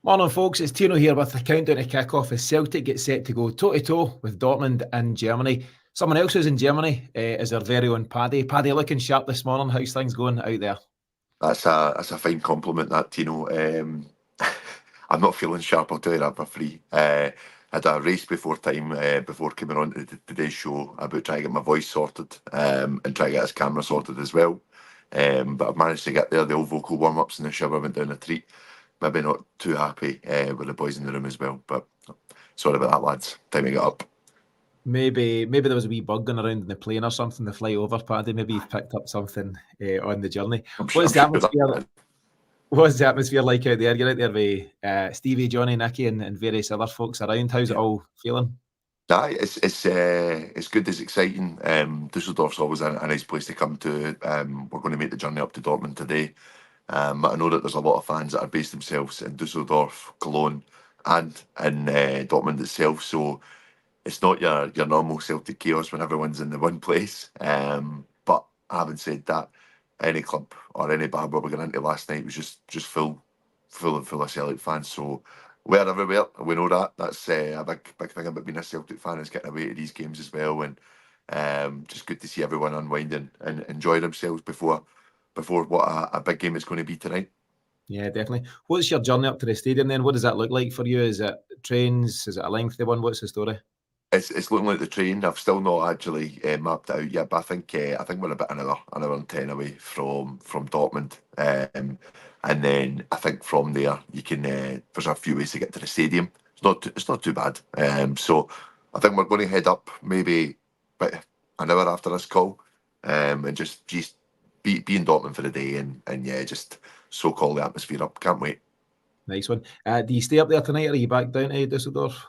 Morning, folks. It's Tino here with the countdown to kick-off as Celtic get set to go toe-to-toe with Dortmund in Germany. Someone else who's in Germany is our very own Paddy. Paddy, looking sharp this morning. How's things going out there? That's a fine compliment, that, Tino. I'm not feeling sharp, I'll tell you that for free. Had a race before time, before coming on to today's show, about trying to get my voice sorted and try to get his camera sorted as well. But I've managed to get there. The old vocal warm-ups in the shower went down a treat. Maybe not too happy with the boys in the room as well. But sorry about that, lads. Time to get up. Maybe there was a wee bug going around in the plane or something to fly over, Paddy. Maybe you've picked up something on the journey. What's the atmosphere like out there? You're out there with Stevie, Johnny, Nicky, and various other folks around. How's it all feeling? It's good. It's exciting. Dusseldorf's always a nice place to come to. We're going to make the journey up to Dortmund today. I know that there's a lot of fans that are based themselves in Dusseldorf, Cologne, and in Dortmund itself. So it's not your normal Celtic chaos when everyone's in the one place. But having said that, any club or any bar where we got into last night was just full of Celtic fans. So we're everywhere. We know that. That's a big thing about being a Celtic fan, is getting away to these games as well. And just good to see everyone unwinding and enjoy themselves before what a big game it's going to be tonight. Yeah, definitely. What's your journey up to the stadium then? What does that look like for you? Is it trains? Is it a lengthy one? What's the story? It's looking like the train. I've still not actually mapped it out yet, but I think we're about an hour and 10 away from Dortmund, and then I think from there you can. There's a few ways to get to the stadium. It's not too bad. So I think we're going to head up maybe about an hour after this call, and just be in Dortmund for the day, and yeah, just soak all the atmosphere up. Can't wait. Nice one. Do you stay up there tonight, or are you back down to Dusseldorf?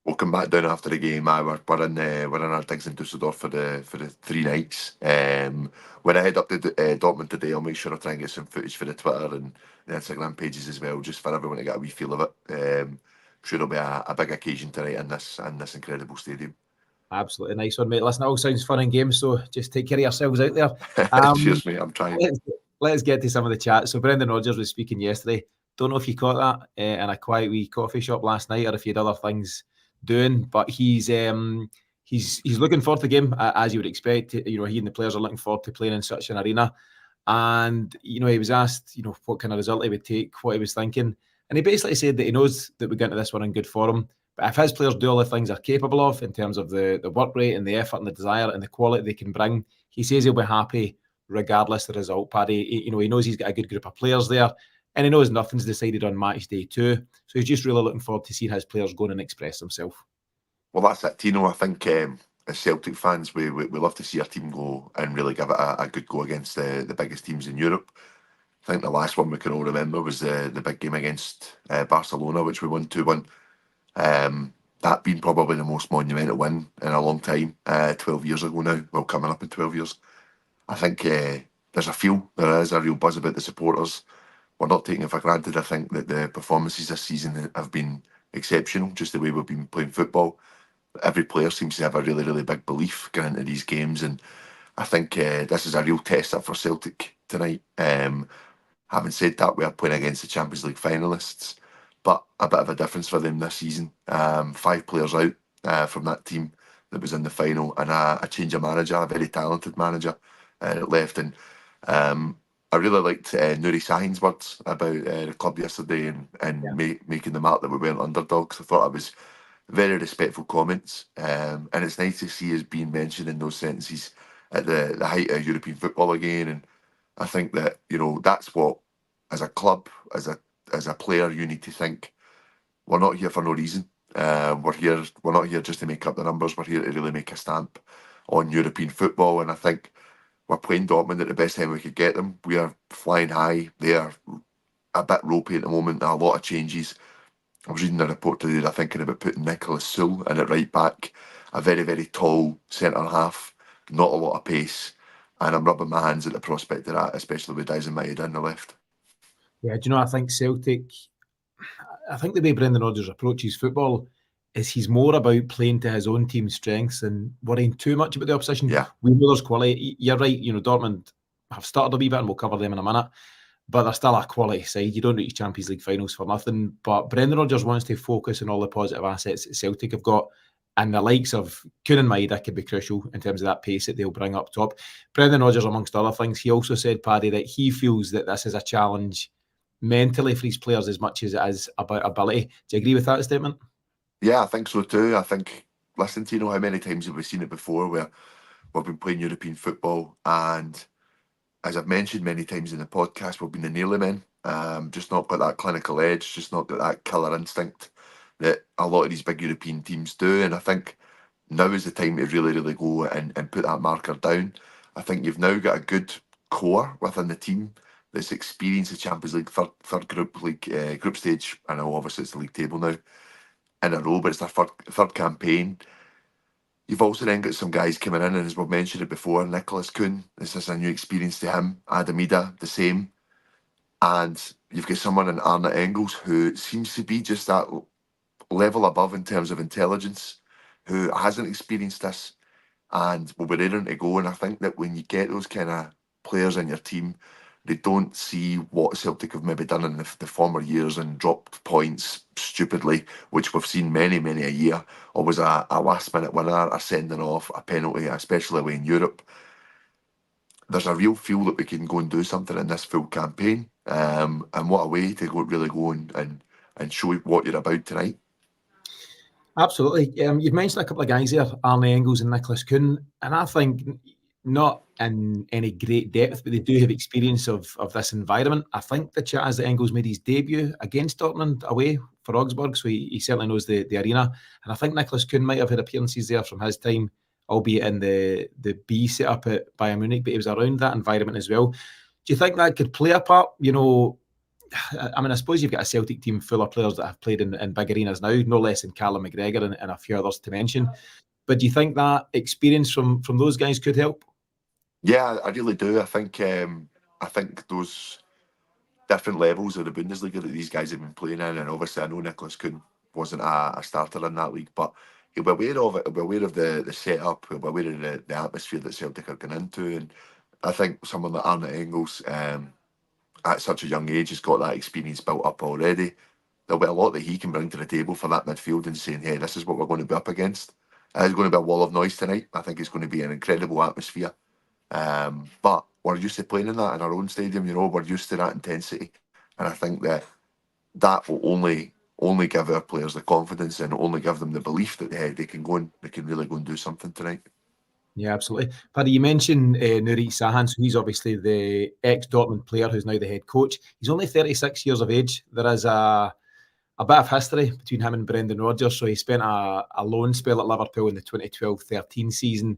We'll come back down after the game. We're in our digs in Dusseldorf for the 3 nights. When I head up to Dortmund today, I'll make sure I try and get some footage for the Twitter and the Instagram pages as well, just for everyone to get a wee feel of it. Sure, it'll be a big occasion tonight in this incredible stadium. Absolutely nice one, mate. Listen, it all sounds fun and games, so just take care of yourselves out there. Cheers, mate. I'm trying. Let's get to some of the chat. So Brendan Rodgers was speaking yesterday. Don't know if you caught that in a quiet wee coffee shop last night, or if you had other things doing, but he's looking forward to the game, as you would expect. He and the players are looking forward to playing in such an arena. And he was asked what kind of result he would take, what he was thinking, and he basically said that he knows that we get into this one in good form, but if his players do all the things they're capable of in terms of the work rate and the effort and the desire and the quality they can bring, he says he'll be happy regardless of the result. Paddy, he knows he's got a good group of players there, and he knows nothing's decided on match day 2. So he's just really looking forward to seeing his players go and express themselves. Well, that's it, Tino. I think as Celtic fans, we love to see our team go and really give it a good go against the biggest teams in Europe. I think the last one we can all remember was the big game against Barcelona, which we won 2-1. That being probably the most monumental win in a long time, 12 years ago now. Well, coming up in 12 years. I think there is a real buzz about the supporters. We're not taking it for granted. I think that the performances this season have been exceptional, just the way we've been playing football. Every player seems to have a really, really big belief going into these games, and I think this is a real test up for Celtic tonight. Having said that, we are playing against the Champions League finalists, but a bit of a difference for them this season. 5 players out from that team that was in the final, and a change of manager, a very talented manager that left. And I really liked Nuri Sahin's words about the club yesterday and making the mark that we weren't underdogs. I thought it was very respectful comments, and it's nice to see us being mentioned in those sentences at the height of European football again. And I think that that's what, as a club, as a player, you need to think. We're not here for no reason. We're not here just to make up the numbers. We're here to really make a stamp on European football, and I think we're playing Dortmund at the best time we could get them. We are flying high. They are a bit ropey at the moment. A lot of changes. I was reading a report today that thinking about putting Nicholas Sewell in at right back, a very, very tall centre half, not a lot of pace, and I'm rubbing my hands at the prospect of that, especially with Dyson Maeda on the left. Yeah, do you know, I think Celtic, I think the way Brendan Rodgers approaches football is he's more about playing to his own team's strengths and worrying too much about the opposition. Yeah. We know there's quality. You're right, Dortmund have started a wee bit, and we'll cover them in a minute. but they're still a quality side. You don't reach Champions League finals for nothing. But Brendan Rodgers wants to focus on all the positive assets that Celtic have got, and the likes of Kuhn and Maeda could be crucial in terms of that pace that they'll bring up top. Brendan Rodgers, amongst other things, he also said, Paddy, that he feels that this is a challenge mentally for his players as much as it is about ability. Do you agree with that statement? Yeah, I think so too. I think, listen, Tino, how many times have we seen it before where we've been playing European football, and as I've mentioned many times in the podcast, we've been the nearly men, just not got that clinical edge, just not got that killer instinct that a lot of these big European teams do. And I think now is the time to really, really go and put that marker down. I think you've now got a good core within the team that's experienced the Champions League third group stage. I know obviously it's the league table now in a row, but it's their third campaign. You've also then got some guys coming in, and as we've mentioned it before, Nicholas Kuhn, this is a new experience to him. Iduna, the same. And you've got someone in Arne Engels who seems to be just that level above in terms of intelligence, who hasn't experienced this and will be raring to go. And I think that when you get those kind of players in your team, they don't see what Celtic have maybe done in the former years and dropped points stupidly, which we've seen many, many a year. Always a last-minute winner, a sending off, a penalty, especially away in Europe. There's a real feel that we can go and do something in this full campaign. And what a way to really go and show what you're about tonight. Absolutely. You've mentioned a couple of guys there, Arne Engels and Nicholas Kuhn, and I think not in any great depth, but they do have experience of this environment. I think the chat is that Engels made his debut against Dortmund away for Augsburg, so he certainly knows the arena. And I think Nicholas Kuhn might have had appearances there from his time, albeit in the B setup at Bayern Munich, but he was around that environment as well. Do you think that could play a part? You know, I mean, I suppose you've got a Celtic team full of players that have played in big arenas now, no less than Callum McGregor and a few others to mention. But do you think that experience from those guys could help? Yeah, I really do. I think those different levels of the Bundesliga that these guys have been playing in, and obviously I know Nicholas Kuhn wasn't a starter in that league, but he'll be aware of it, he'll be aware of the setup, he'll be aware of the atmosphere that Celtic are going into. And I think someone like Arne Engels, at such a young age, has got that experience built up already. There'll be a lot that he can bring to the table for that midfield and saying, hey, this is what we're going to be up against. It's going to be a wall of noise tonight. I think it's going to be an incredible atmosphere. But we're used to playing in that in our own stadium, we're used to that intensity. And I think that will only give our players the confidence and only give them the belief that they can really go and do something tonight. Yeah, absolutely. Paddy, you mentioned Nuri Sahan, so he's obviously the ex-Dortmund player who's now the head coach. He's only 36 years of age. There is a bit of history between him and Brendan Rodgers. So he spent a loan spell at Liverpool in the 2012-13 season,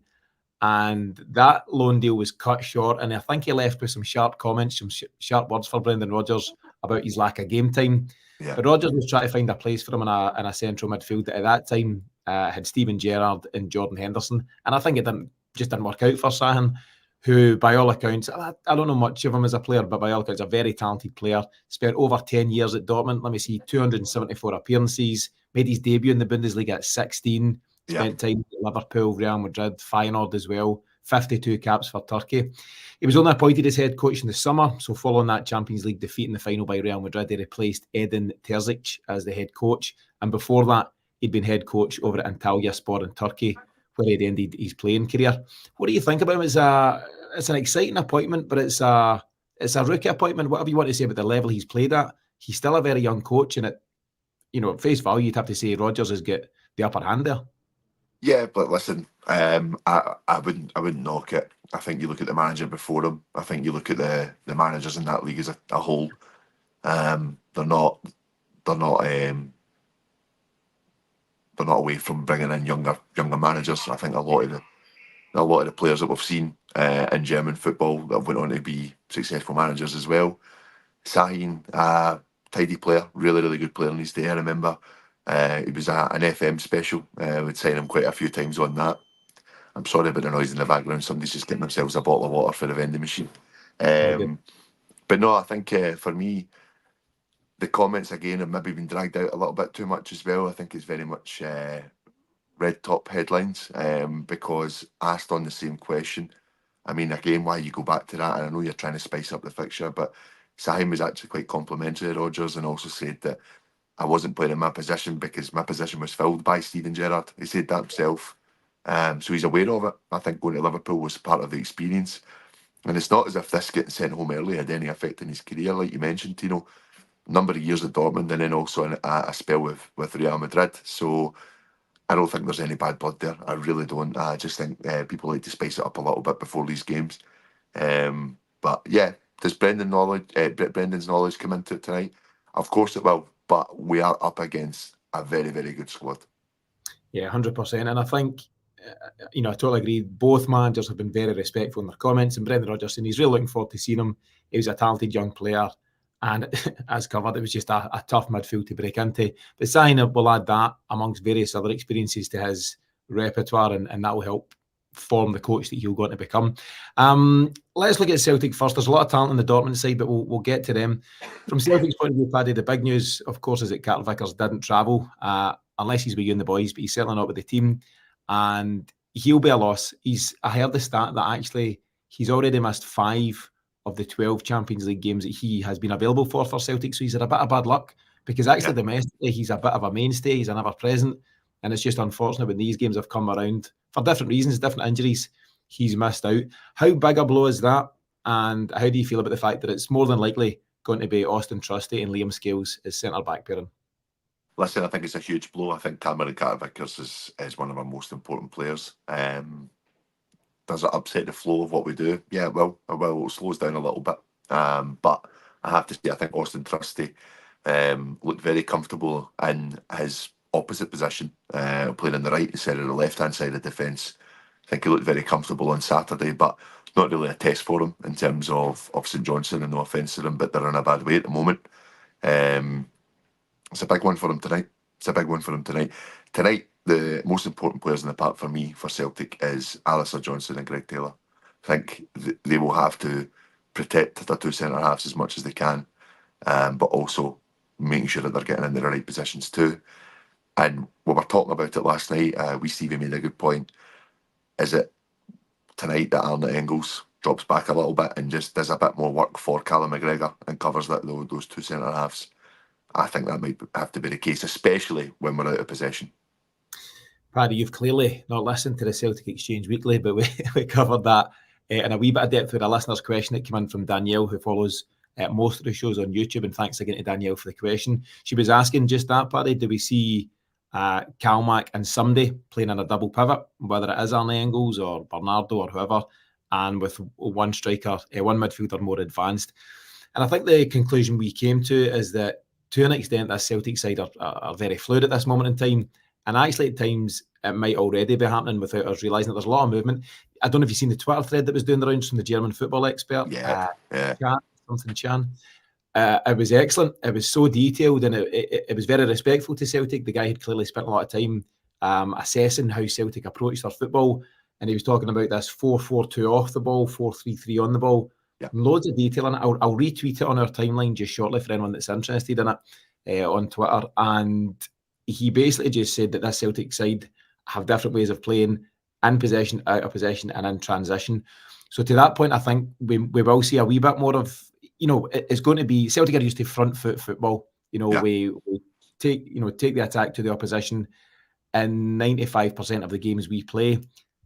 and that loan deal was cut short. And I think he left with some sharp comments, some sharp words for Brendan Rodgers about his lack of game time. Yeah. But Rodgers was trying to find a place for him in a central midfield that at that time had Steven Gerrard and Jordan Henderson. And I think it didn't work out for Sahan, who, by all accounts, I don't know much of him as a player, but by all accounts, a very talented player. Spent over 10 years at Dortmund. Let me see, 274 appearances. Made his debut in the Bundesliga at 16. Spent time at Liverpool, Real Madrid, Feyenoord as well. 52 caps for Turkey. He was only appointed as head coach in the summer, so following that Champions League defeat in the final by Real Madrid, he replaced Edin Terzic as the head coach. And before that, he'd been head coach over at Antalyaspor in Turkey, where he'd ended his playing career. What do you think about him? It's an exciting appointment, but it's a rookie appointment. Whatever you want to say about the level he's played at, he's still a very young coach, and at face value, you'd have to say Rodgers has got the upper hand there. Yeah, but listen, I wouldn't knock it. I think you look at the manager before him. I think you look at the managers in that league as a whole. They're not away from bringing in younger managers. I think a lot of the players that we've seen in German football that went on to be successful managers as well. Sahin, tidy player, really, really good player in his day. I remember he was an FM special. We'd sign him quite a few times on that. I'm sorry about the noise in the background. Somebody's just getting themselves a bottle of water for the vending machine. But no, I think for me, the comments again have maybe been dragged out a little bit too much as well. I think it's very much red top headlines because asked on the same question. I mean, again, why you go back to that? And I know you're trying to spice up the fixture, but Sahin was actually quite complimentary of Rodgers and also said that I wasn't playing in my position because my position was filled by Steven Gerrard. He said that himself. So he's aware of it. I think going to Liverpool was part of the experience. And it's not as if this getting sent home early had any effect on his career, like you mentioned, Tino. Number of years at Dortmund and then also a spell with Real Madrid. So I don't think there's any bad blood there. I really don't. I just think people like to spice it up a little bit before these games. But yeah, does Brendan's knowledge come into it tonight? Of course it will, but we are up against a very, very good squad. Yeah, 100%. And I think, I totally agree. Both managers have been very respectful in their comments. And Brendan Rodgers, and he's really looking forward to seeing him. He was a talented young player. And as covered, it was just a tough midfield to break into. But Sahin will add that amongst various other experiences to his repertoire, and that will help form the coach that he'll go on to become. Let's look at Celtic first. There's a lot of talent on the Dortmund side, but we'll get to them. From Celtic's point of view, Paddy, the big news, of course, is that Carter Vickers didn't travel, unless he's with you and the boys, but he's certainly not with the team. And he'll be a loss. I heard the stat that actually he's already missed 5 of the 12 Champions League games that he has been available for Celtic. So he's had a bit of bad luck because actually domestically he's a bit of a mainstay. He's an ever-present. And it's just unfortunate when these games have come around for different reasons, different injuries, he's missed out. How big a blow is that? And how do you feel about the fact that it's more than likely going to be Austin Trusty and Liam Scales as centre-back pairing? Listen, I think it's a huge blow. I think Cameron Carter Vickers is one of our most important players. Does it upset the flow of what we do? Yeah, well, it slows down a little bit. But I have to say, I think Austin Trusty looked very comfortable in his opposite position, playing on the right instead of the left-hand side of defence. I think he looked very comfortable on Saturday, but it's not really a test for him in terms of St Johnstone, and no offence to them, but they're in a bad way at the moment. It's a big one for him tonight. Tonight, the most important players in the park for me, for Celtic, is Alistair Johnson and Greg Taylor. I think they will have to protect their 2 centre-halves as much as they can, but also making sure that they're getting into the right positions too. And we were talking about it last night. Stevie made a good point. Is it tonight that Arne Engels drops back a little bit and just does a bit more work for Callum McGregor and covers those 2 centre-halves? I think that might have to be the case, especially when we're out of possession. Paddy, you've clearly not listened to the Celtic Exchange Weekly, but we covered that in a wee bit of depth with a listener's question that came in from Danielle, who follows most of the shows on YouTube. And thanks again to Danielle for the question. She was asking just that, Paddy, do we see Calmac and somebody playing in a double pivot, whether it is Arne Engels or Bernardo or whoever, and with one striker, one midfielder more advanced? And I think the conclusion we came to is that to an extent, this Celtic side are very fluid at this moment in time. And actually, at times, it might already be happening without us realising that there's a lot of movement. I don't know if you've seen the Twitter thread that was doing the rounds from the German football expert. Yeah. Chan. It was excellent. It was so detailed, and it was very respectful to Celtic. The guy had clearly spent a lot of time assessing how Celtic approached their football. And he was talking about this 4-4-2 off the ball, 4-3-3 on the ball. Yeah. Loads of detail in it. I'll retweet it on our timeline just shortly for anyone that's interested in it on Twitter. And he basically just said that this Celtic side have different ways of playing in possession, out of possession, and in transition. So to that point, I think we will see a wee bit more of, it's going to be Celtic are used to front foot football. We take the attack to the opposition in 95% of the games we play.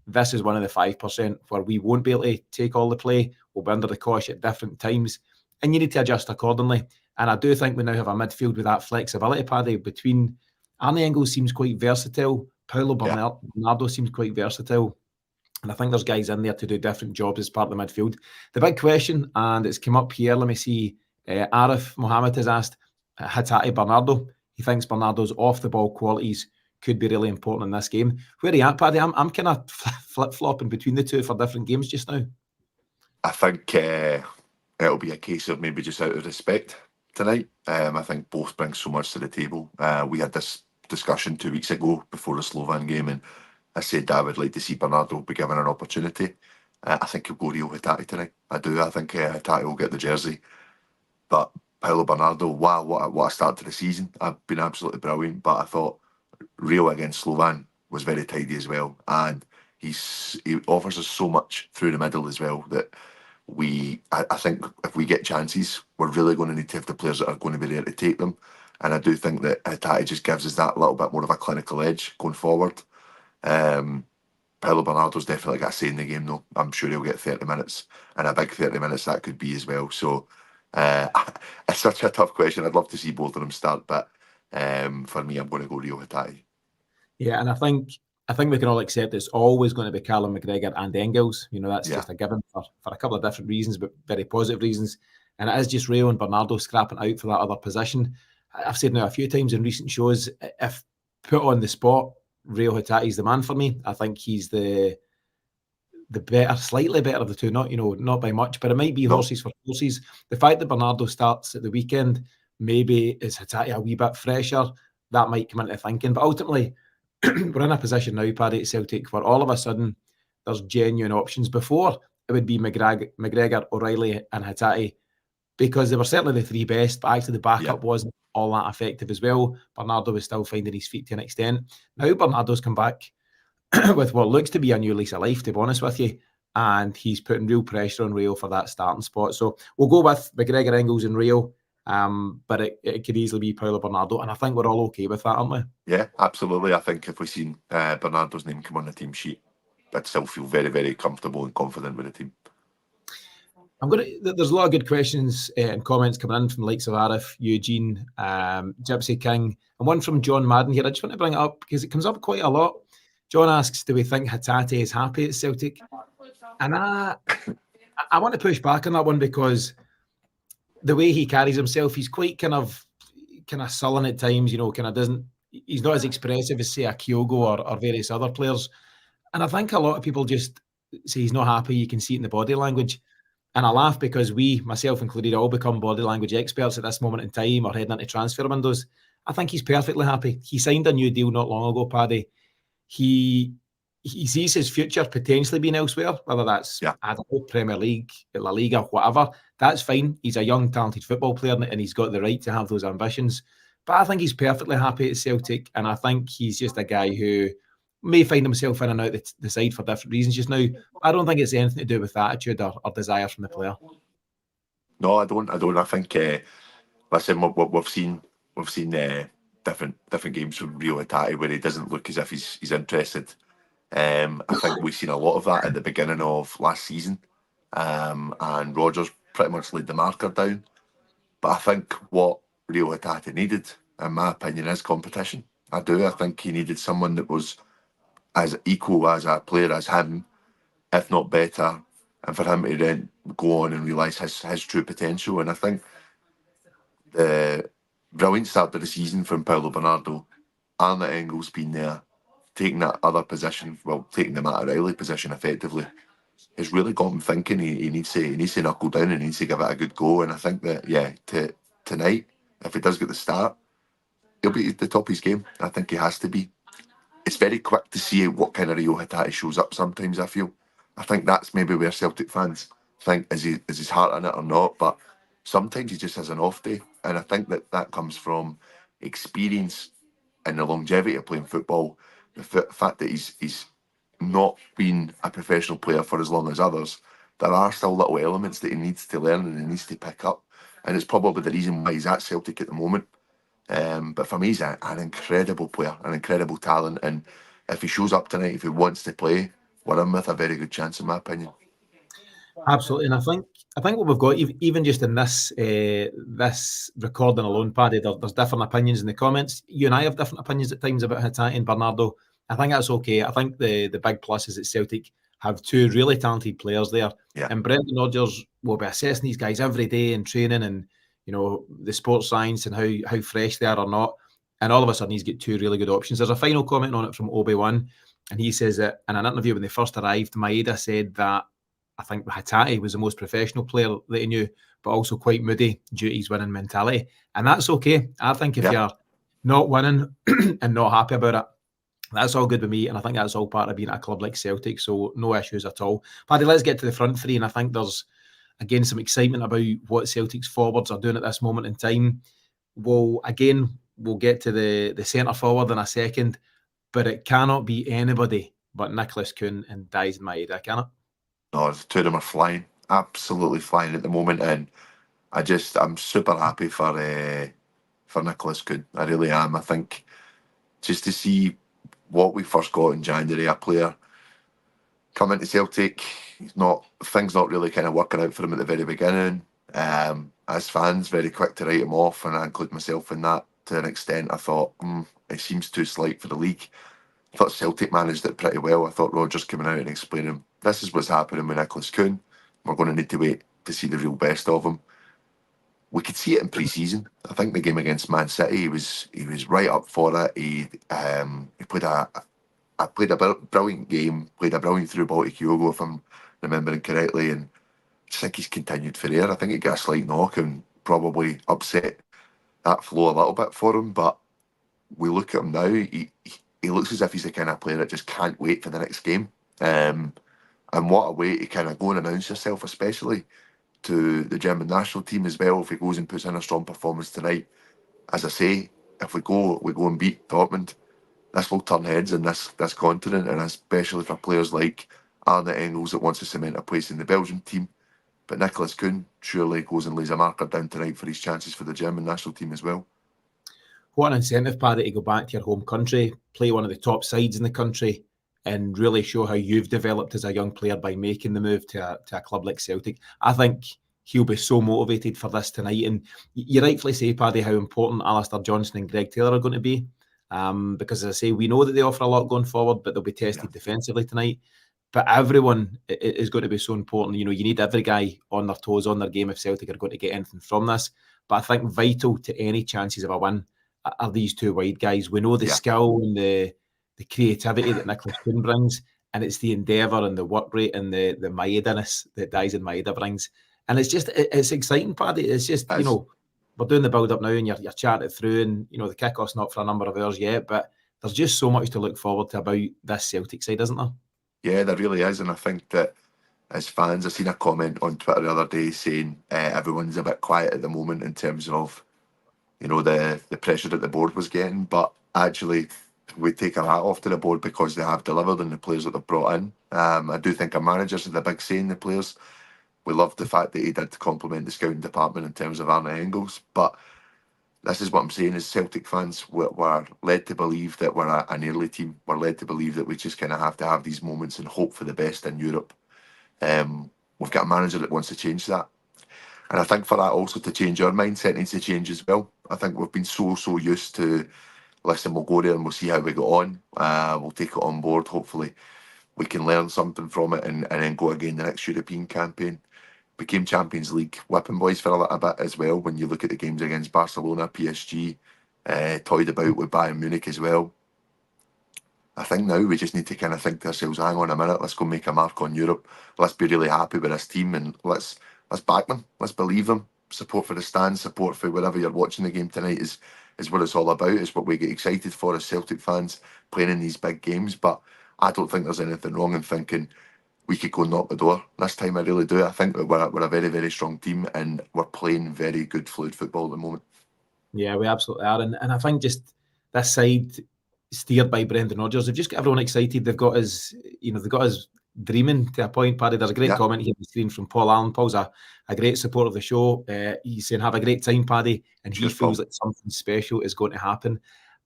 This is one of the 5% where we won't be able to take all the play. We'll be under the cosh at different times, and you need to adjust accordingly. And I do think we now have a midfield with that flexibility, Paddy, between Arne Engels seems quite versatile, Paulo Bernardo seems quite versatile, and I think there's guys in there to do different jobs as part of the midfield. The big question, and it's come up here, let me see, Arif Mohammed has asked, Hatate Bernardo. He thinks Bernardo's off-the-ball qualities could be really important in this game. Where are you at, Paddy? I'm kind of flip-flopping between the two for different games just now. I think it'll be a case of maybe just out of respect tonight. I think both bring so much to the table. We had this discussion 2 weeks ago before the Slovan game, and I said that I would like to see Bernardo be given an opportunity. I think he'll go Rio Hatate tonight. I do. I think Hatate will get the jersey. But Paulo Bernardo, wow, what a start to the season. I've been absolutely brilliant, but I thought Rio against Slovan was very tidy as well. And he offers us so much through the middle as well that I think if we get chances, we're really going to need to have the players that are going to be there to take them. And I do think that Hatate just gives us that little bit more of a clinical edge going forward. Paulo Bernardo's definitely got a say in the game, though. I'm sure he'll get 30 minutes, and a big 30 minutes that could be as well. So it's such a tough question. I'd love to see both of them start, but for me, I'm going to go Rio Hatate. Yeah, and I think we can all accept it's always going to be Callum McGregor and Engels. That's just a given for a couple of different reasons, but very positive reasons. And it is just Rio and Bernardo scrapping out for that other position. I've said now a few times in recent shows, if put on the spot, Rio Hatate is the man for me. I think he's the better, slightly better of the two. Not by much, but it might be horses for courses. The fact that Bernardo starts at the weekend, maybe is Hatate a wee bit fresher. That might come into thinking, but ultimately, we're in a position now, Paddy, at Celtic, where all of a sudden there's genuine options. Before, it would be McGregor, O'Reilly and Hatate, because they were certainly the three best, but actually the backup wasn't all that effective as well. Bernardo was still finding his feet to an extent. Now Bernardo's come back with what looks to be a new lease of life, to be honest with you, and he's putting real pressure on Rio for that starting spot. So we'll go with McGregor, Engels and Rio, but it could easily be Paulo Bernardo, and I think we're all okay with that, aren't we? Yeah, absolutely. I think if we've seen Bernardo's name come on the team sheet, I'd still feel very, very comfortable and confident with the team. There's a lot of good questions and comments coming in from the likes of Arif, Eugene, Gypsy King, and one from John Madden here. I just want to bring it up because it comes up quite a lot. John asks, do we think Hatate is happy at Celtic? And I want to push back on that one, because the way he carries himself, he's quite kind of sullen at times, he's not as expressive as, say, a Kyogo or various other players. And I think a lot of people just say he's not happy. You can see it in the body language. And I laugh because we, myself included, all become body language experts at this moment in time or heading into transfer windows. I think he's perfectly happy. He signed a new deal not long ago, Paddy. He sees his future potentially being elsewhere, whether that's Premier League, La Liga, whatever. That's fine. He's a young, talented football player, and he's got the right to have those ambitions. But I think he's perfectly happy at Celtic, and I think he's just a guy who may find himself in and out the side for different reasons just now. I don't think it's anything to do with attitude or desire from the player. No, I don't. I think, listen, we've seen different games from Rio Hatate where he doesn't look as if he's interested. I think we've seen a lot of that at the beginning of last season, and Rodgers pretty much laid the marker down. But I think what Rio Hatate needed, in my opinion, is competition. I think he needed someone that was as equal as a player as him, if not better, and for him to then go on and realise his true potential. And I think the brilliant start of the season from Paulo Bernardo and the Engels being there, taking that other position, taking the Matt O'Reilly position effectively, has really got him thinking he needs to knuckle down and he needs to give it a good go. And I think that, tonight, if he does get the start, he'll be at the top of his game. I think he has to be. It's very quick to see what kind of Rio Hatate shows up sometimes, I feel. I think that's maybe where Celtic fans think, is his heart in it or not? But sometimes he just has an off day. And I think that comes from experience and the longevity of playing football. The fact that he's not been a professional player for as long as others, there are still little elements that he needs to learn and he needs to pick up. And it's probably the reason why he's at Celtic at the moment. But for me, he's an incredible player, an incredible talent. And if he shows up tonight, if he wants to play, we're in with a very good chance, in my opinion. Absolutely. And I think what we've got, even just in this recording alone, Paddy, there's different opinions in the comments. You and I have different opinions at times about Hatate and Bernardo. I think that's okay. I think the big plus is that Celtic have two really talented players there. Yeah. And Brendan Rodgers will be assessing these guys every day in training and, the sports science and how fresh they are or not. And all of a sudden, he's got two really good options. There's a final comment on it from Obi-Wan, and he says that in an interview when they first arrived, Maeda said that I think Hatate was the most professional player that he knew, but also quite moody due to his winning mentality. And that's okay. I think if you're not winning and not happy about it, that's all good with me. And I think that's all part of being at a club like Celtic. So no issues at all. Paddy, let's get to the front three. And I think there's, again, some excitement about what Celtic's forwards are doing at this moment in time. We'll get to the centre forward in a second, but it cannot be anybody but Nicholas Kuhn and Daizen Maeda, can it? No, the two of them are flying. absolutely flying at the moment, and I'm super happy for Nicholas Kuhn. I really am. I think just to see what we first got in January, a player come into Celtic, things not really kind of working out for him at the very beginning. As fans, very quick to write him off, and I include myself in that to an extent. I thought, it seems too slight for the league. I thought Celtic managed it pretty well. I thought Rodgers coming out and explaining this is what's happening with Nicholas Kuhn. We're going to need to wait to see the real best of him. We could see it in pre-season. I think the game against Man City, he was right up for it. He played a brilliant game, played a brilliant through ball to Kyogo, if I'm remembering correctly, and I just think he's continued for there. I think he got a slight knock and probably upset that flow a little bit for him, but we look at him now, he looks as if he's the kind of player that just can't wait for the next game. And what a way to kind of go and announce yourself, especially to the German national team as well, if he goes and puts in a strong performance tonight. As I say, if we go and beat Dortmund, this will turn heads in this continent, and especially for players like Arne Engels that wants to cement a place in the Belgian team. But Nicholas Kuhn surely goes and lays a marker down tonight for his chances for the German national team as well. What an incentive, Paddy, to go back to your home country, play one of the top sides in the country, and really show how you've developed as a young player by making the move to a club like Celtic. I think he'll be so motivated for this tonight. And you rightfully say, Paddy, how important Alistair Johnson and Greg Taylor are going to be. Because, as I say, we know that they offer a lot going forward, but they'll be tested defensively tonight. But everyone is going to be so important. You need every guy on their toes, on their game, if Celtic are going to get anything from this. But I think vital to any chances of a win are these two wide guys. We know the skill and the creativity that Nicholas Kuhn brings, and it's the endeavour and the work rate and the Maeda-ness that Daizen Maeda brings. And it's exciting, Paddy. It's just, we're doing the build-up now and you're chatting it through, and, the kick-off's not for a number of hours yet, but there's just so much to look forward to about this Celtic side, isn't there? Yeah, there really is, and I think that as fans, I've seen a comment on Twitter the other day saying everyone's a bit quiet at the moment in terms of, the pressure that the board was getting, but actually we take our hat off to the board because they have delivered and the players that they've brought in. I do think our managers had a big say in the players. We loved the fact that he did compliment the scouting department in terms of Arne Engels, but this is what I'm saying as Celtic fans, we're led to believe that we're an early team. We're led to believe that we just kind of have to have these moments and hope for the best in Europe. We've got a manager that wants to change that. And I think for that also to change, our mindset needs to change as well. I think we've been so used to, listen, we'll go there and we'll see how we get on. We'll take it on board. Hopefully we can learn something from it and then go again the next European campaign. Became Champions League whipping boys for a little bit as well. When you look at the games against Barcelona, PSG, toyed about with Bayern Munich as well. I think now we just need to kind of think to ourselves, hang on a minute, let's go make a mark on Europe. Let's be really happy with this team and let's back them. Let's believe them. Support for the stand, support for wherever you're watching the game tonight is what it's all about. It's what we get excited for as Celtic fans playing in these big games. But I don't think there's anything wrong in thinking we could go knock the door this time. I really do. I think that we're a very, very strong team and we're playing very good fluid football at the moment. Yeah, we absolutely are. And I think just this side steered by Brendan Rodgers, they've just got everyone excited. They've got us, they've got us dreaming to a point, Paddy. There's a great comment here on the screen from Paul Allen. Paul's a great supporter of the show. He's saying, have a great time, Paddy. And he feels like something special is going to happen.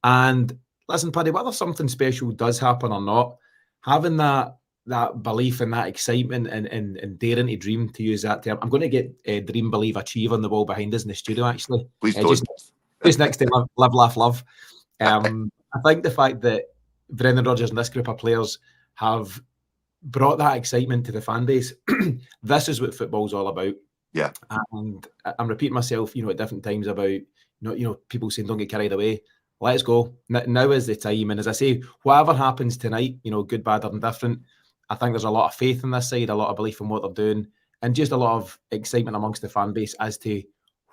And listen, Paddy, whether something special does happen or not, having that belief and that excitement and daring to dream, to use that term. I'm going to get dream, believe, achieve on the wall behind us in the studio, actually. Please don't. Just next to live, laugh, love. I think the fact that Brendan Rodgers and this group of players have brought that excitement to the fan base, this is what football's all about. Yeah. And I'm repeating myself, at different times about, people saying don't get carried away. Let's go. Now is the time. And as I say, whatever happens tonight, good, bad, or indifferent, I think there's a lot of faith on this side, a lot of belief in what they're doing, and just a lot of excitement amongst the fan base as to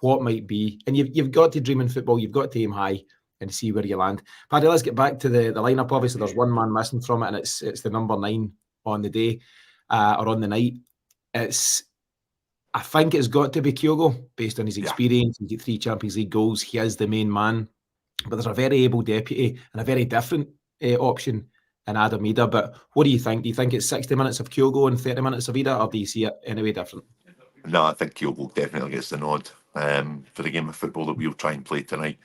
what might be. And you've got to dream in football. You've got to aim high and see where you land. Paddy, let's get back to the lineup. Obviously, there's one man missing from it, and it's the number 9 on the day or on the night. I think it's got to be Kyogo based on his experience. He's got 3 Champions League goals. He is the main man. But there's a very able deputy and a very different option and Adam Ida. But what do you think? Do you think it's 60 minutes of Kyogo and 30 minutes of Ida, or do you see it any way different? No, I think Kyogo definitely gets the nod for the game of football that we'll try and play tonight.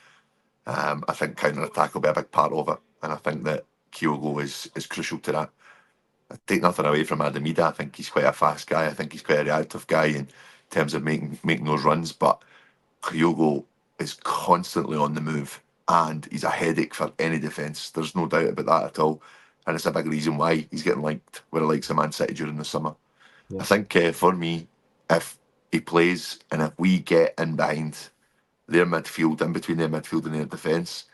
I think counter-attack will be a big part of it, and I think that Kyogo is crucial to that. I take nothing away from Adam Ida. I think he's quite a fast guy. I think he's quite a reactive guy in terms of making those runs, but Kyogo is constantly on the move, and he's a headache for any defence. There's no doubt about that at all, and it's a big reason why he's getting linked with the likes of Man City during the summer. Yeah. I think for me, if he plays and if we get in behind their midfield, in between their midfield and their defence,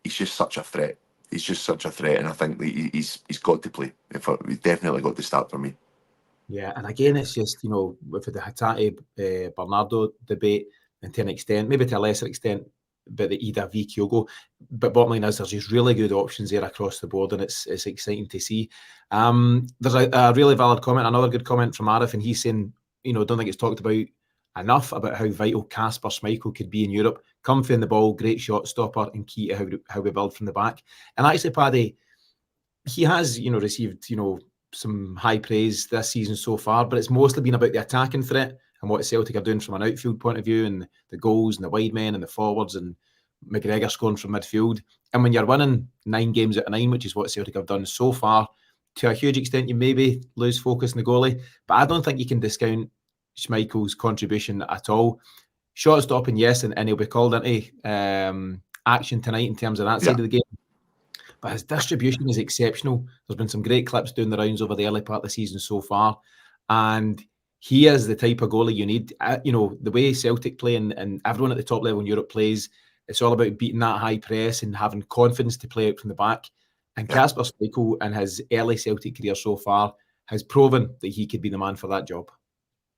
he's just such a threat. He's just such a threat, and I think that he's got to play. He's definitely got to start for me. Yeah, and again, it's just, with the Hatate Bernardo debate, and to an extent, maybe to a lesser extent, but the Ida v Kyogo. But bottom line is there's just really good options there across the board, and it's exciting to see. There's a really valid comment, another good comment from Arif, and he's saying, don't think it's talked about enough about how vital Kasper Schmeichel could be in Europe. Comfy in the ball, great shot stopper, and key to how we build from the back. And actually, Paddy, he has, received, some high praise this season so far, but it's mostly been about the attacking threat and what Celtic are doing from an outfield point of view, and the goals and the wide men and the forwards, and McGregor scoring from midfield. And when you're winning 9 games out of 9, which is what Celtic have done so far, to a huge extent you maybe lose focus on the goalie, but I don't think you can discount Schmeichel's contribution at all. Shot stopping, yes, and he'll be called into action tonight in terms of that side of the game. But his distribution is exceptional. There's been some great clips doing the rounds over the early part of the season so far. And he is the type of goalie you need. The way Celtic play and everyone at the top level in Europe plays, it's all about beating that high press and having confidence to play out from the back. And Kasper Schmeichel, in his early Celtic career so far, has proven that he could be the man for that job.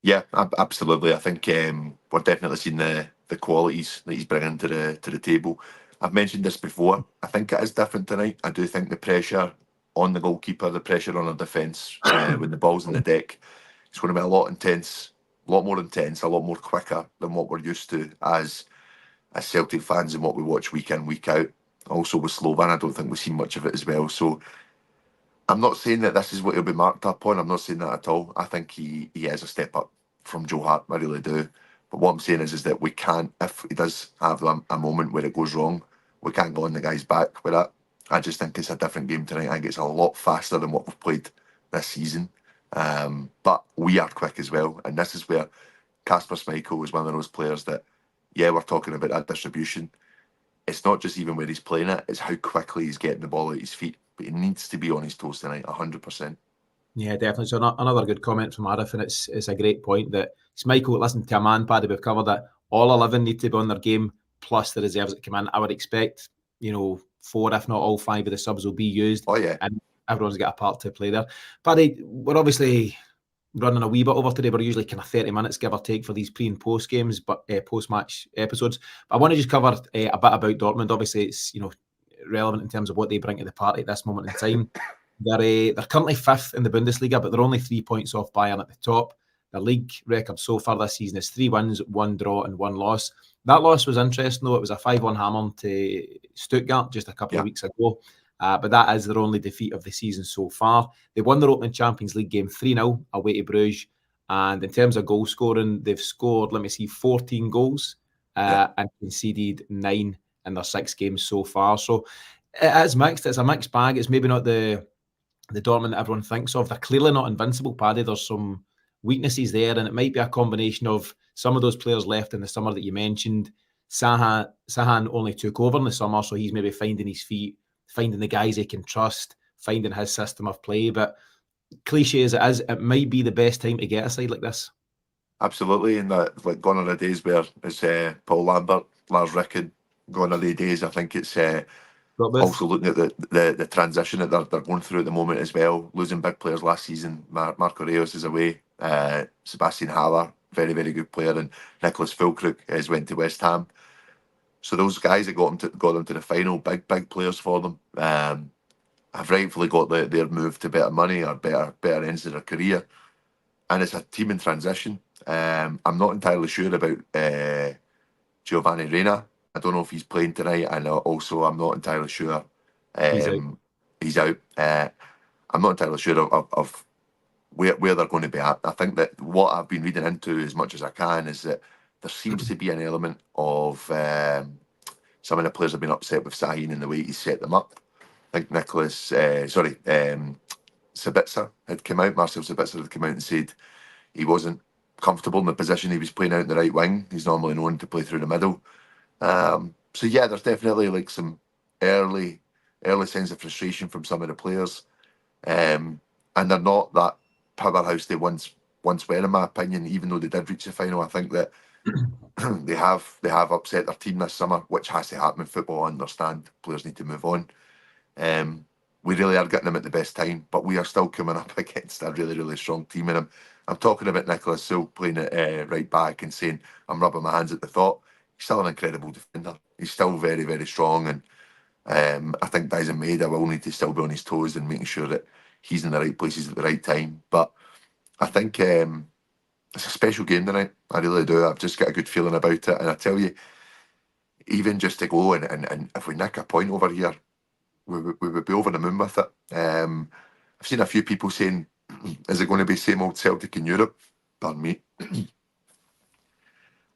Yeah, absolutely. I think we're definitely seeing the qualities that he's bringing to the table. I've mentioned this before. I think it is different tonight. I do think the pressure on the goalkeeper, the pressure on our defence when the ball's in the deck, it's going to be a lot more intense, a lot more quicker than what we're used to as Celtic fans and what we watch week in, week out. Also with Slovan, I don't think we've seen much of it as well. So I'm not saying that this is what he'll be marked up on. I'm not saying that at all. I think he is a step up from Joe Hart. I really do. But what I'm saying is that we can't, if he does have a moment where it goes wrong, we can't go on the guy's back with that. I just think it's a different game tonight. I think it's a lot faster than what we've played this season. But we are quick as well. And this is where Kasper Schmeichel is one of those players that, we're talking about that distribution. It's not just even where he's playing it, it's how quickly he's getting the ball at his feet. But he needs to be on his toes tonight, 100%. Yeah, definitely. So another good comment from Arif, and it's a great point that Schmeichel, listen to a man, Paddy, we've covered that all 11 need to be on their game, plus the reserves that come in. I would expect, 4, if not all 5 of the subs will be used. Oh, yeah. And everyone's got a part to play there. Paddy, we're obviously running a wee bit over today. We're usually kind of 30 minutes, give or take, for these pre and post games, but post-match episodes. But I want to just cover a bit about Dortmund. Obviously, it's, relevant in terms of what they bring to the party at this moment in time. They're currently 5th in the Bundesliga, but they're only 3 points off Bayern at the top. The league record so far this season is 3 wins, 1 draw, and 1 loss. That loss was interesting, though. It was a 5-1 hammer to Stuttgart just a couple of weeks ago. But that is their only defeat of the season so far. They won their opening Champions League game 3-0 away to Bruges. And in terms of goal scoring, they've scored, 14 goals and conceded 9 in their 6 games so far. So it is mixed. It's a mixed bag. It's maybe not the Dortmund that everyone thinks of. They're clearly not invincible, Paddy. There's some weaknesses there, and it might be a combination of some of those players left in the summer that you mentioned. Sahan only took over in the summer, so he's maybe finding his feet, finding the guys he can trust, finding his system of play. But cliche as it is, it might be the best time to get a side like this. Absolutely, and that, gone are the days where it's Paul Lambert, Lars Ricken, gone are the days. I think it's also looking at the transition that they're going through at the moment as well. Losing big players last season. Marco Reus is away. Sebastian Haller, very, very good player, and Nicholas Füllkrug has went to West Ham. So those guys that got them to the final, big players for them, have rightfully got their move to better money or better ends of their career. And it's a team in transition. I'm not entirely sure about Giovanni Reina. I don't know if he's playing tonight, and also I'm not entirely sure he's out. I'm not entirely sure of where they're going to be at. I think that what I've been reading into as much as I can is that there seems to be an element of some of the players have been upset with Sahin and the way he set them up. I think Sabitzer had come out, Marcel Sabitzer had come out and said he wasn't comfortable in the position he was playing out in the right wing. He's normally known to play through the middle. So yeah, there's definitely like some early signs of frustration from some of the players. And they're not that powerhouse they once were, in my opinion, even though they did reach the final. I think that they have upset their team this summer, which has to happen in football. I understand players need to move on. We really are getting them at the best time, but we are still coming up against a really, really strong team. And I'm talking about Nicholas Sewell playing it right back and saying I'm rubbing my hands at the thought. He's still an incredible defender. He's still very, very strong. And I think Dyson Maeda will need to still be on his toes and making sure that he's in the right places at the right time. But I think it's a special game tonight. I really do. I've just got a good feeling about it. And I tell you, even just to go and if we nick a point over here, we would be over the moon with it. I've seen a few people saying, is it going to be same old Celtic in Europe? Pardon me.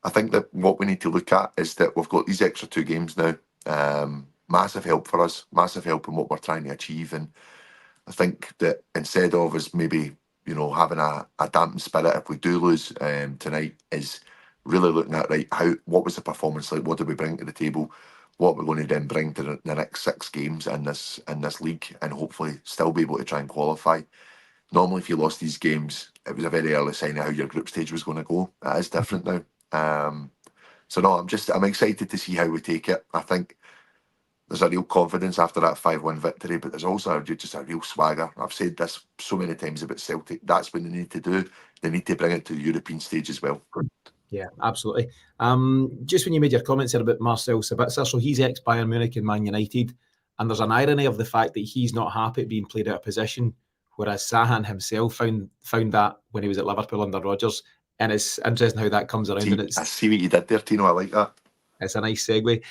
I think that what we need to look at is that we've got these extra 2 games now. Massive help for us, massive help in what we're trying to achieve. And I think that instead of us maybe, having a dampened spirit if we do lose tonight, is really looking at, right, what was the performance like? What did we bring to the table? What we're going to then bring to the next 6 games in this league, and hopefully still be able to try and qualify. Normally, if you lost these games, it was a very early sign of how your group stage was going to go. That is different now. So no, I'm excited to see how we take it. I think there's a real confidence after that 5-1 victory, but there's also just a real swagger. I've said this so many times about Celtic. That's what they need to do. They need to bring it to the European stage as well. Yeah, absolutely. Just when you made your comments there about Marcel Sabitzer, so he's ex-Bayern Munich and Man United, and there's an irony of the fact that he's not happy being played out of position, whereas Sahan himself found that when he was at Liverpool under Rodgers, and it's interesting how that comes around. I see what you did there, Tino. I like that. It's a nice segue.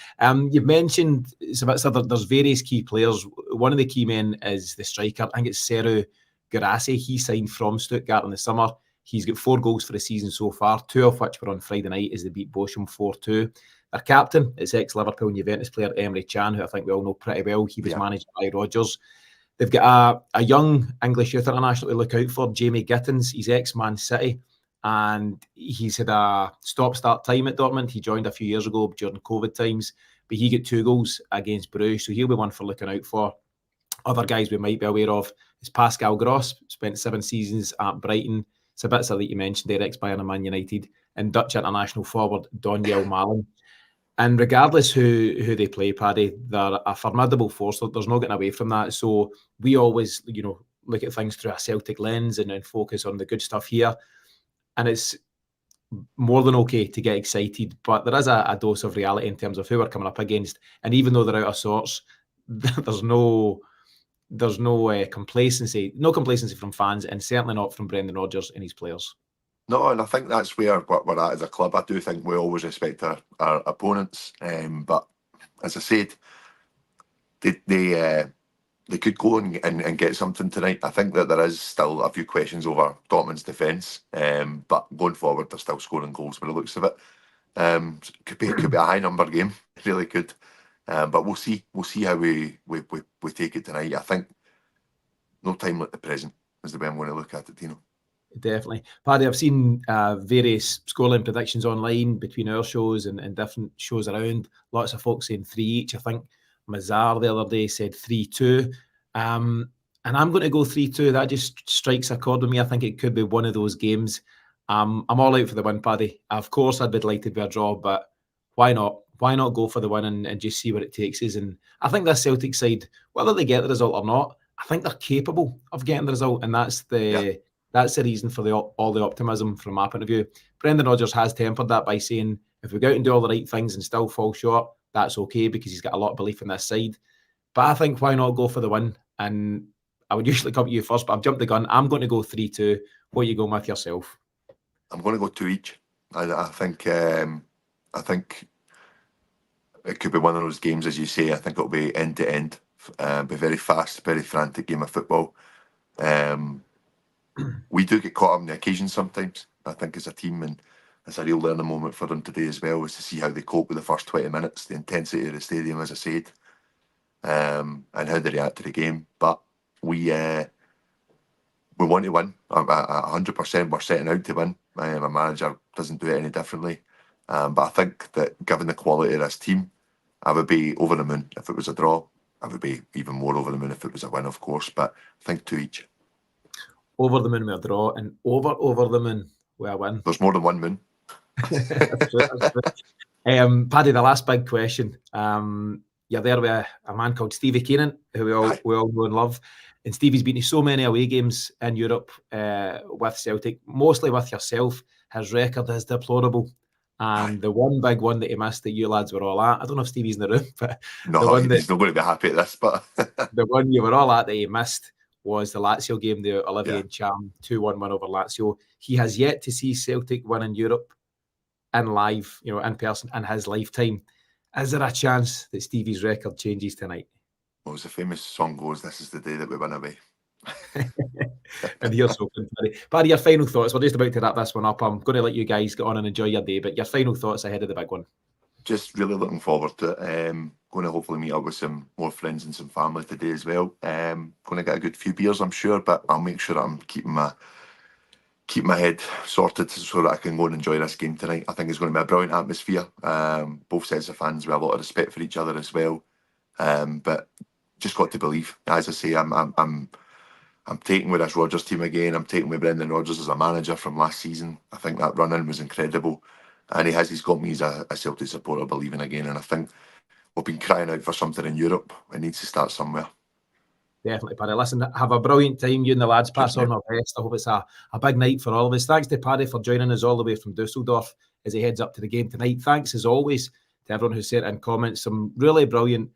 You've mentioned Sabitzer. There's various key players. One of the key men is the striker. I think it's Serhou Guirassy. He signed from Stuttgart in the summer. He's got 4 goals for the season so far, 2 of which were on Friday night as they beat Bochum 4-2. Their captain is ex-Liverpool and Juventus player Emre Can, who I think we all know pretty well. He was managed by Rodgers. They've got a young English youth international to look out for, Jamie Gittins. He's ex-Man City, and he's had a stop-start time at Dortmund. He joined a few years ago during COVID times, but he got 2 goals against Bruges, so he'll be one for looking out for. Other guys we might be aware of is Pascal Gross, spent 7 seasons at Brighton. Sabitzer that you mentioned, ex-Bayern and Man United, and Dutch international forward Donyell Malen. And regardless who they play, Paddy, they're a formidable force. There's no getting away from that. So we always, look at things through a Celtic lens and focus on the good stuff here. And it's more than okay to get excited, but there is a dose of reality in terms of who we're coming up against. And even though they're out of sorts, there's no complacency from fans, and certainly not from Brendan Rodgers and his players. No, and I think that's where we're at as a club. I do think we always respect our opponents, but as I said, they could go and get something tonight. I think that there is still a few questions over Dortmund's defence, but going forward, they're still scoring goals by the looks of it. Could be a high number game, it really could. But we'll see how we take it tonight. I think no time like the present is the way I'm going to look at it, Tino. Definitely. Paddy, I've seen various scoreline predictions online between our shows and different shows around. Lots of folks saying 3 each. I think Mazar the other day said 3-2. And I'm going to go 3-2. That just strikes a chord with me. I think it could be one of those games. I'm all out for the win, Paddy. Of course, I'd be delighted with a draw, but why not? Why not go for the win and just see what it takes us? And I think this Celtic side, whether they get the result or not, I think they're capable of getting the result, and that's the reason for all the optimism from my point of view. Brendan Rodgers has tempered that by saying if we go out and do all the right things and still fall short, that's okay because he's got a lot of belief in this side. But I think why not go for the win? And I would usually come to you first, but I've jumped the gun. I'm going to go 3-2. What are you going with yourself? I'm going to go 2 each. I think it could be one of those games, as you say. I think it'll be end to end Be very fast, very frantic game of football. We do get caught up in the occasion sometimes, I think, as a team, and it's a real learning moment for them today as well, is to see how they cope with the first 20 minutes, the intensity of the stadium, as I said, and how they react to the game. But we want to win. 100%, we're setting out to win. My manager doesn't do it any differently. But I think that given the quality of this team, I would be over the moon if it was a draw. I would be even more over the moon if it was a win, of course. But I think 2 each. Over the moon with a draw and over the moon with a win. There's more than one moon. That's true. Paddy, the last big question. You're there with a man called Stevie Keenan, who we all know and love. And Stevie's been to so many away games in Europe with Celtic, mostly with yourself. His record is deplorable. And the one big one that he missed that you lads were all at, I don't know if Stevie's in the room, but no, he's not going to be happy at this. But the one you were all at that he missed was the Lazio game, the Olivier Cham 2-1 win over Lazio. He has yet to see Celtic win in Europe in live, in person in his lifetime. Is there a chance that Stevie's record changes tonight? Well, as the famous song goes, this is the day that we win away. And here's hoping, Paddy. Paddy, your final thoughts. We're just about to wrap this one up. I'm going to let you guys get on and enjoy your day, but your final thoughts ahead of the big one. Just really looking forward to it. Going to hopefully meet up with some more friends and some family today as well. Going to get a good few beers, I'm sure, but I'll make sure that I'm keeping my head sorted so that I can go and enjoy this game tonight. I think it's going to be a brilliant atmosphere. Both sets of fans with a lot of respect for each other as well. But just got to believe. As I say, I'm taking with this Rodgers team again. I'm taking with Brendan Rodgers as a manager from last season. I think that run-in was incredible. And he's got me as a Celtic supporter believing again. And I think we've been crying out for something in Europe. It needs to start somewhere. Definitely, Paddy. Listen, have a brilliant time. You and the lads pass on our best. I hope it's a big night for all of us. Thanks to Paddy for joining us all the way from Dusseldorf as he heads up to the game tonight. Thanks, as always, to everyone who sent in comments. Some really brilliant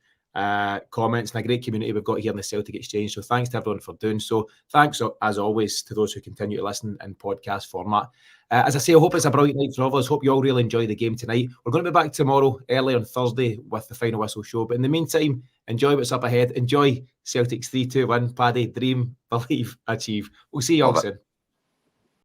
comments and a great community we've got here in the Celtic Exchange. So thanks to everyone for doing so. Thanks, as always, to those who continue to listen in podcast format. As I say, I hope it's a brilliant night for all of us. Hope you all really enjoy the game tonight. We're going to be back tomorrow, early on Thursday, with the Final Whistle show. But in the meantime, enjoy what's up ahead. Enjoy Celtic's 3-2 win. Paddy, dream, believe, achieve. We'll see you all soon.